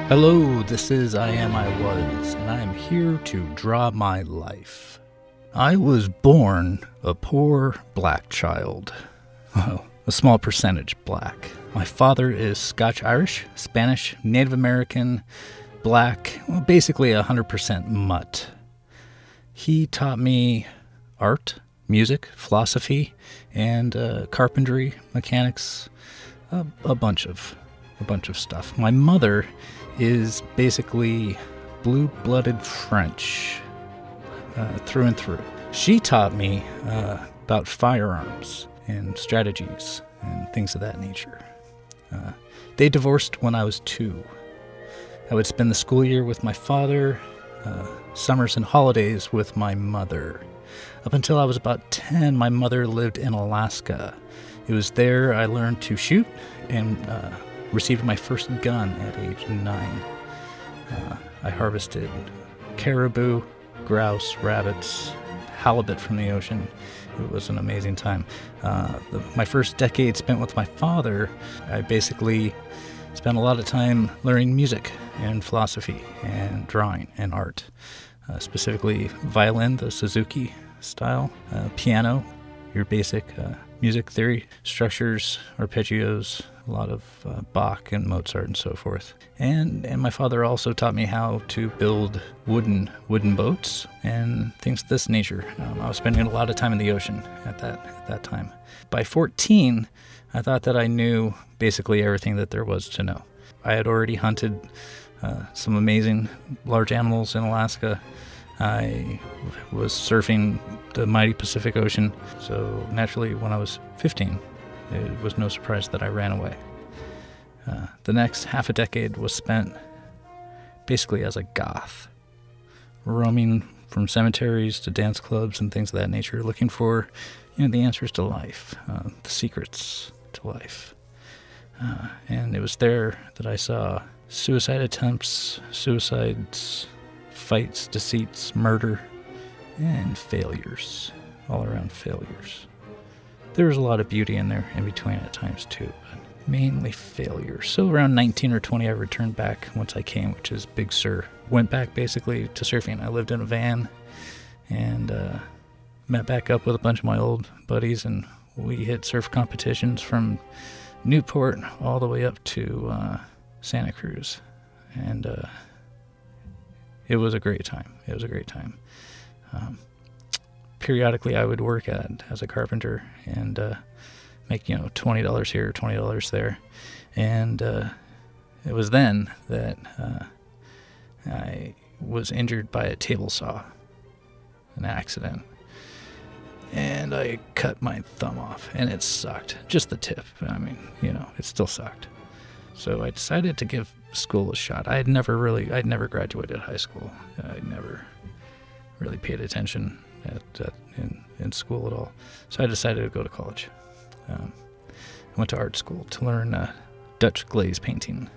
Hello, this is iamiwas, and I am here to draw my life. I was born a poor black child. Well, a small percentage black. My father is Scotch-Irish, Spanish, Native American, black, well, basically 100% mutt. He taught me art, music, philosophy, and carpentry, mechanics, a bunch of stuff. My mother is basically blue-blooded French, through and through. She taught me about firearms and strategies and things of that nature. They divorced when I was 2. I would spend the school year with my father, summers and holidays with my mother. Up until I was about 10, my mother lived in Alaska. It was there I learned to shoot and received my first gun at age 9. I harvested caribou, grouse, rabbits, halibut from the ocean. It was an amazing time. My first decade spent with my father, I basically spent a lot of time learning music and philosophy and drawing and art, specifically violin, the Suzuki style, piano, your basic music theory, structures, arpeggios, a lot of Bach and Mozart and so forth. And my father also taught me how to build wooden boats and things of this nature. I was spending a lot of time in the ocean at that time. By 14, I thought that I knew basically everything that there was to know. I had already hunted some amazing large animals in Alaska. I was surfing the mighty Pacific Ocean, so naturally when I was 15, it was no surprise that I ran away. The next half a decade was spent basically as a goth, roaming from cemeteries to dance clubs and things of that nature, looking for, the answers to life, the secrets to life. And it was there that I saw suicide attempts, suicides, fights, deceits, murder, and failures, all around failures. There was a lot of beauty in there in between at times too, but mainly failure. So around 19 or 20, I returned back once I came, which is Big Sur. Went back basically to surfing. I lived in a van and met back up with a bunch of my old buddies, and we hit surf competitions from Newport all the way up to Santa Cruz. And it was a great time. Periodically, I would work as a carpenter and make $20 here, $20 there, and it was then that I was injured by a table saw, an accident, and I cut my thumb off, and it sucked. Just the tip. I mean, it still sucked. So I decided to give school a shot. I'd never graduated high school. I never really paid attention in school at all. So I decided to go to college. I went to art school to learn Dutch glaze painting.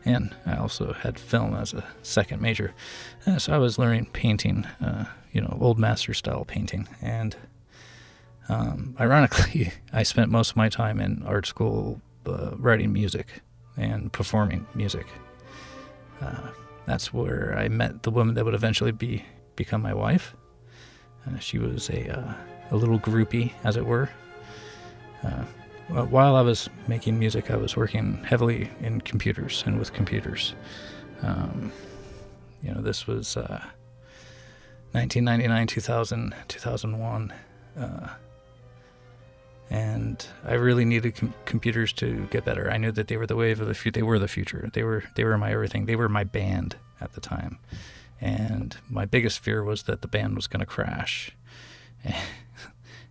And I also had film as a second major. So I was learning painting, old master style painting. And ironically, I spent most of my time in art school writing music and performing music. That's where I met the woman that would eventually become my wife. She was a little groupie, as it were. While I was making music, I was working heavily in computers and with computers. This was 1999, 2000, 2001. And I really needed computers to get better. I knew that they were the wave of the future. They were the future. They were my everything. They were my band at the time. And my biggest fear was that the band was going to crash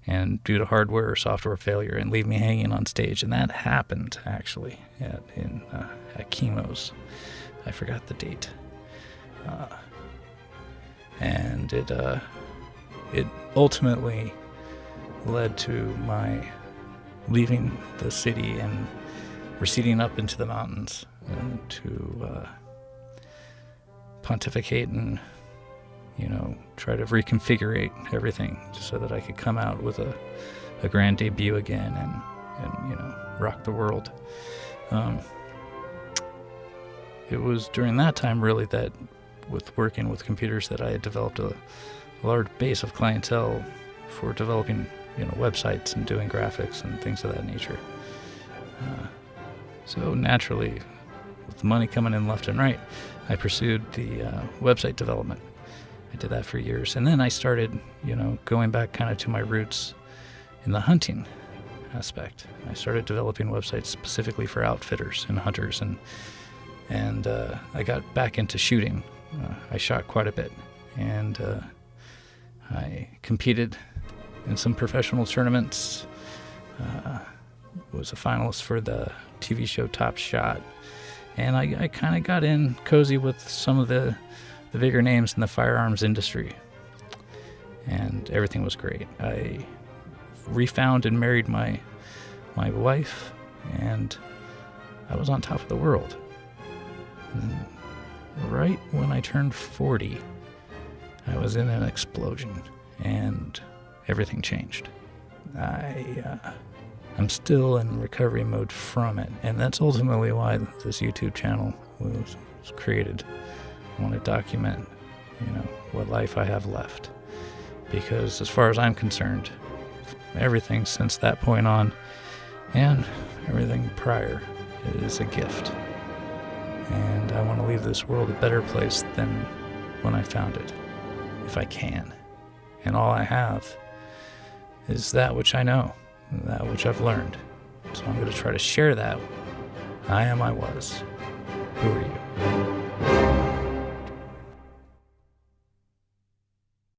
and due to hardware or software failure and leave me hanging on stage. And that happened, actually, at Chemo's. I forgot the date. And it ultimately led to my leaving the city and receding up into the mountains to pontificate and try to reconfigure everything so that I could come out with a grand debut again and rock the world. it was during that time really that with working with computers that I had developed a large base of clientele for developing, websites and doing graphics and things of that nature. So naturally, with money coming in left and right, I pursued the website development. I did that for years. And then I started, going back kind of to my roots in the hunting aspect. I started developing websites specifically for outfitters and hunters, and I got back into shooting. I shot quite a bit, and I competed in some professional tournaments, was a finalist for the TV show Top Shot, and I kind of got in cozy with some of the bigger names in the firearms industry, and everything was great. I refound and married my wife, and I was on top of the world. And right when I turned 40, I was in an explosion, and everything changed. I'm still in recovery mode from it, and that's ultimately why this YouTube channel was created. I want to document, what life I have left, because as far as I'm concerned, everything since that point on and everything prior is a gift, and I want to leave this world a better place than when I found it, if I can. And all I have is that which I know, that which I've learned. So I'm going to try to share that. I am, I was. Who are you?